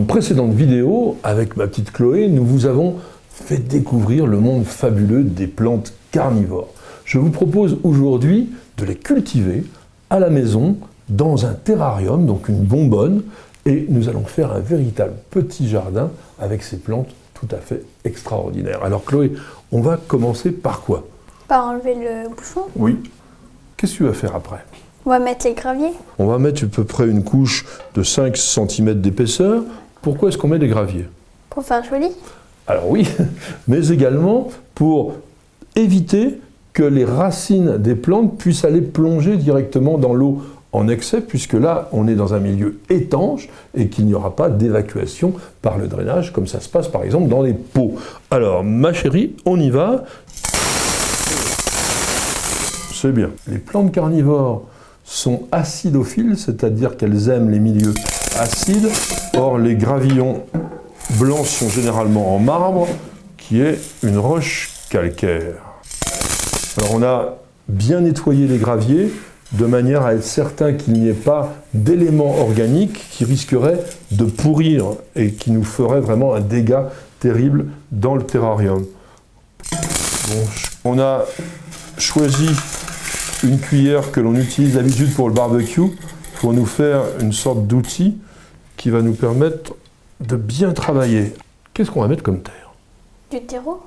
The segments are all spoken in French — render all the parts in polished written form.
précédente vidéo, avec ma petite Chloé, nous vous avons fait découvrir le monde fabuleux des plantes carnivores. Je vous propose aujourd'hui de les cultiver à la maison, dans un terrarium, donc une bonbonne, et nous allons faire un véritable petit jardin avec ces plantes tout à fait extraordinaires. Alors Chloé, on va commencer par quoi? Par enlever le bouchon. Oui. Qu'est-ce que tu vas faire après? On va mettre les graviers. On va mettre à peu près une couche de 5 cm d'épaisseur. Pourquoi est-ce qu'on met des graviers? Pour faire joli. Alors oui, mais également pour éviter que les racines des plantes puissent aller plonger directement dans l'eau en excès, puisque là, on est dans un milieu étanche et qu'il n'y aura pas d'évacuation par le drainage, comme ça se passe par exemple dans les pots. Alors, ma chérie, on y va. C'est bien. Les plantes carnivores sont acidophiles, c'est-à-dire qu'elles aiment les milieux acides. Or, les gravillons blancs sont généralement en marbre, qui est une roche calcaire. Alors, on a bien nettoyé les graviers, de manière à être certain qu'il n'y ait pas d'éléments organiques qui risqueraient de pourrir et qui nous feraient vraiment un dégât terrible dans le terrarium. Bon, on a choisi une cuillère que l'on utilise d'habitude pour le barbecue pour nous faire une sorte d'outil qui va nous permettre de bien travailler. Qu'est-ce qu'on va mettre comme terre? Du terreau.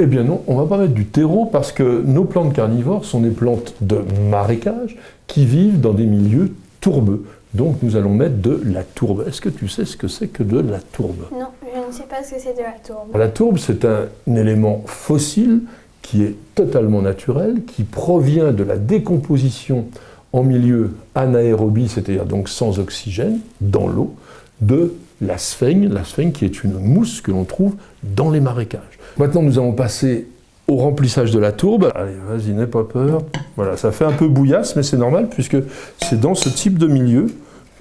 Eh bien non, on ne va pas mettre du terreau parce que nos plantes carnivores sont des plantes de marécage qui vivent dans des milieux tourbeux. Donc nous allons mettre de la tourbe. Est-ce que tu sais ce que c'est que de la tourbe? Non, je ne sais pas ce que c'est de la tourbe. La tourbe, c'est un élément fossile qui est totalement naturel, qui provient de la décomposition en milieu anaérobie, c'est-à-dire donc sans oxygène, dans l'eau, de la sphaigne qui est une mousse que l'on trouve dans les marécages. Maintenant, nous allons passer au remplissage de la tourbe. Allez, vas-y, n'aie pas peur. Voilà, ça fait un peu bouillasse, mais c'est normal, puisque c'est dans ce type de milieu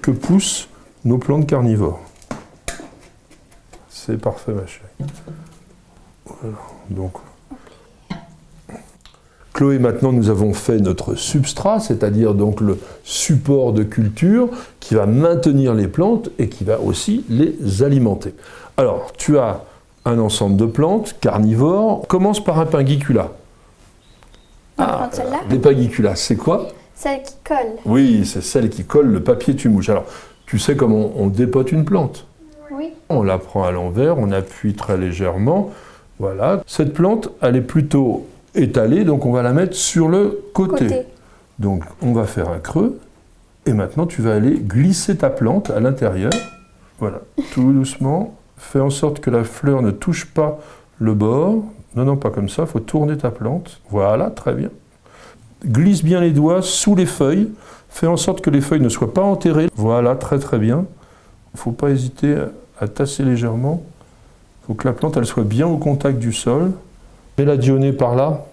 que poussent nos plantes carnivores. C'est parfait, ma chérie. Voilà, donc... Chloé, maintenant nous avons fait notre substrat, c'est-à-dire donc le support de culture qui va maintenir les plantes et qui va aussi les alimenter. Alors, tu as un ensemble de plantes carnivores. Commence par un pingicula. Ah, celle-là? Les pingiculas, c'est quoi? Celle qui colle. Oui, c'est celle qui colle le papier tue-mouche. Alors, tu sais comment on dépote une plante? Oui. On la prend à l'envers, on appuie très légèrement. Voilà. Cette plante, elle est plutôt étalée, donc on va la mettre sur le côté. Donc on va faire un creux, et maintenant tu vas aller glisser ta plante à l'intérieur. Voilà, tout doucement. Fais en sorte que la fleur ne touche pas le bord. Non, pas comme ça, il faut tourner ta plante. Voilà, très bien. Glisse bien les doigts sous les feuilles. Fais en sorte que les feuilles ne soient pas enterrées. Voilà, très bien. Il ne faut pas hésiter à tasser légèrement. Il faut que la plante elle soit bien au contact du sol. Mets la dionée par là.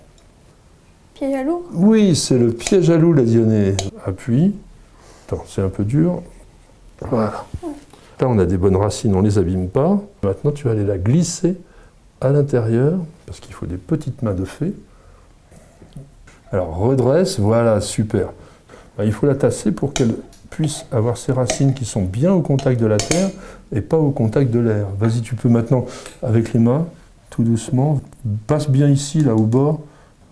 Piège à loup? Oui, c'est le piège à loup, la dionée. Appuie. Attends, c'est un peu dur. Voilà. Là, on a des bonnes racines, on ne les abîme pas. Maintenant, tu vas aller la glisser à l'intérieur, parce qu'il faut des petites mains de fée. Alors, redresse, voilà, super. Il faut la tasser pour qu'elle puisse avoir ses racines qui sont bien au contact de la terre et pas au contact de l'air. Vas-y, tu peux maintenant, avec les mains, tout doucement, passe bien ici, là, au bord.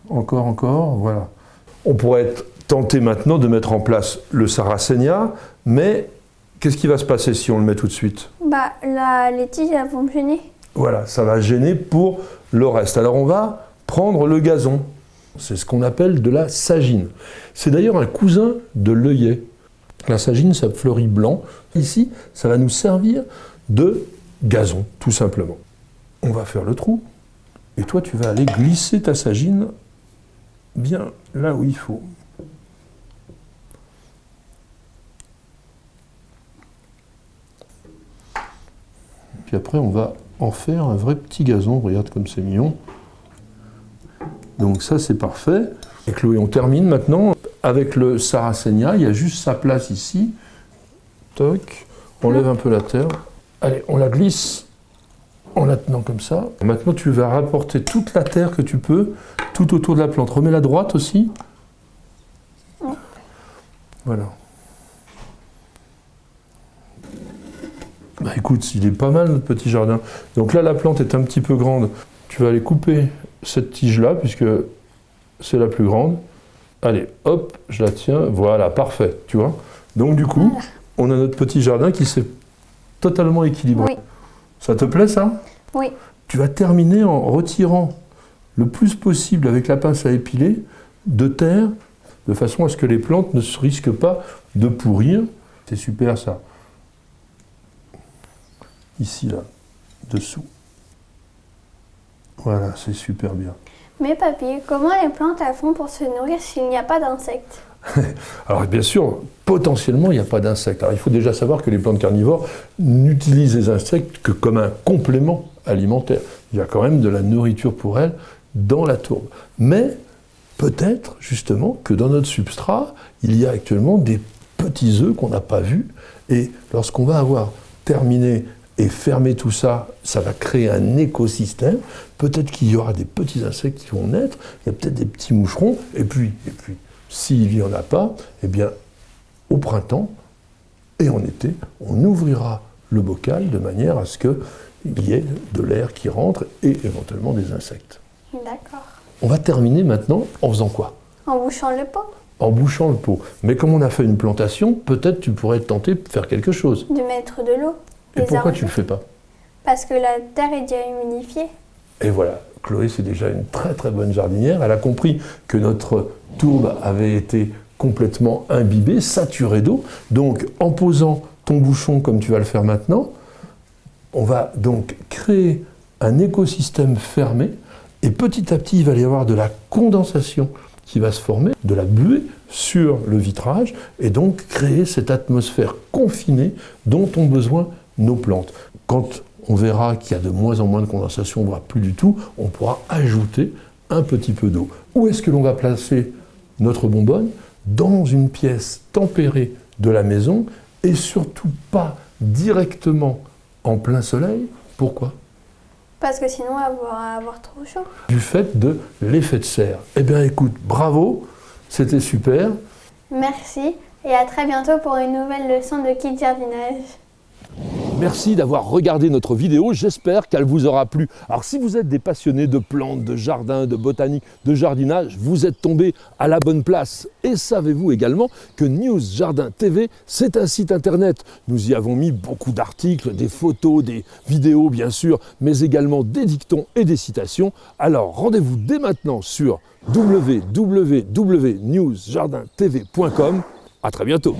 Encore, voilà. On pourrait être tenté maintenant de mettre en place le Sarracenia, mais qu'est-ce qui va se passer si on le met tout de suite? Les tiges, elles vont me gêner. Voilà, ça va gêner pour le reste. Alors on va prendre le gazon. C'est ce qu'on appelle de la sagine. C'est d'ailleurs un cousin de l'œillet. La sagine, ça fleurit blanc. Ici, ça va nous servir de gazon, tout simplement. On va faire le trou. Et toi, tu vas aller glisser ta sagine bien là où il faut. Puis après, on va en faire un vrai petit gazon. Regarde comme c'est mignon. Donc ça, c'est parfait. Et Chloé, on termine maintenant avec le Sarracenia. Il y a juste sa place ici. Toc. On lève un peu la terre. Allez, on la glisse en la tenant comme ça. Maintenant, tu vas rapporter toute la terre que tu peux tout autour de la plante. Remets-la droite aussi. Voilà. Bah écoute, il est pas mal notre petit jardin. Donc là, la plante est un petit peu grande. Tu vas aller couper cette tige-là, puisque c'est la plus grande. Allez, hop, je la tiens. Voilà, parfait, tu vois. Donc du coup, on a notre petit jardin qui s'est totalement équilibré. Oui. Ça te plaît, ça? Oui. Tu vas terminer en retirant le plus possible avec la pince à épiler de terre, de façon à ce que les plantes ne se risquent pas de pourrir. C'est super, ça. Ici, là, dessous. Voilà, c'est super bien. Mais papy, comment les plantes elles font pour se nourrir s'il n'y a pas d'insectes? Alors bien sûr, potentiellement, il n'y a pas d'insectes. Alors il faut déjà savoir que les plantes carnivores n'utilisent les insectes que comme un complément alimentaire. Il y a quand même de la nourriture pour elles dans la tourbe. Mais peut-être justement que dans notre substrat, il y a actuellement des petits œufs qu'on n'a pas vus. Et lorsqu'on va avoir terminé et fermé tout ça, ça va créer un écosystème. Peut-être qu'il y aura des petits insectes qui vont naître, il y a peut-être des petits moucherons, et puis, s'il n'y en a pas, eh bien, au printemps et en été, on ouvrira le bocal de manière à ce qu'il y ait de l'air qui rentre et éventuellement des insectes. D'accord. On va terminer maintenant en faisant quoi? En bouchant le pot? En bouchant le pot. Mais comme on a fait une plantation, peut-être tu pourrais te tenter de faire quelque chose. De mettre de l'eau. Et pourquoi tu ne le fais pas? Parce que la terre est déjà humidifiée. Et voilà, Chloé, c'est déjà une très très bonne jardinière. Elle a compris que notre tourbe avait été complètement imbibée, saturée d'eau. Donc, en posant ton bouchon comme tu vas le faire maintenant, on va donc créer un écosystème fermé. Et petit à petit, il va y avoir de la condensation qui va se former, de la buée sur le vitrage, et donc créer cette atmosphère confinée dont ont besoin nos plantes. Quand on verra qu'il y a de moins en moins de condensation, voire plus du tout, on pourra ajouter un petit peu d'eau. Où est-ce que l'on va placer notre bonbonne? Dans une pièce tempérée de la maison, et surtout pas directement en plein soleil. Pourquoi? Parce que sinon, elle va avoir trop chaud. Du fait de l'effet de serre. Eh bien écoute, bravo, c'était super. Merci, et à très bientôt pour une nouvelle leçon de kit jardinage. Merci d'avoir regardé notre vidéo, j'espère qu'elle vous aura plu. Alors si vous êtes des passionnés de plantes, de jardin, de botanique, de jardinage, vous êtes tombés à la bonne place. Et savez-vous également que News Jardin TV, c'est un site internet. Nous y avons mis beaucoup d'articles, des photos, des vidéos bien sûr, mais également des dictons et des citations. Alors rendez-vous dès maintenant sur www.newsjardintv.com. À très bientôt.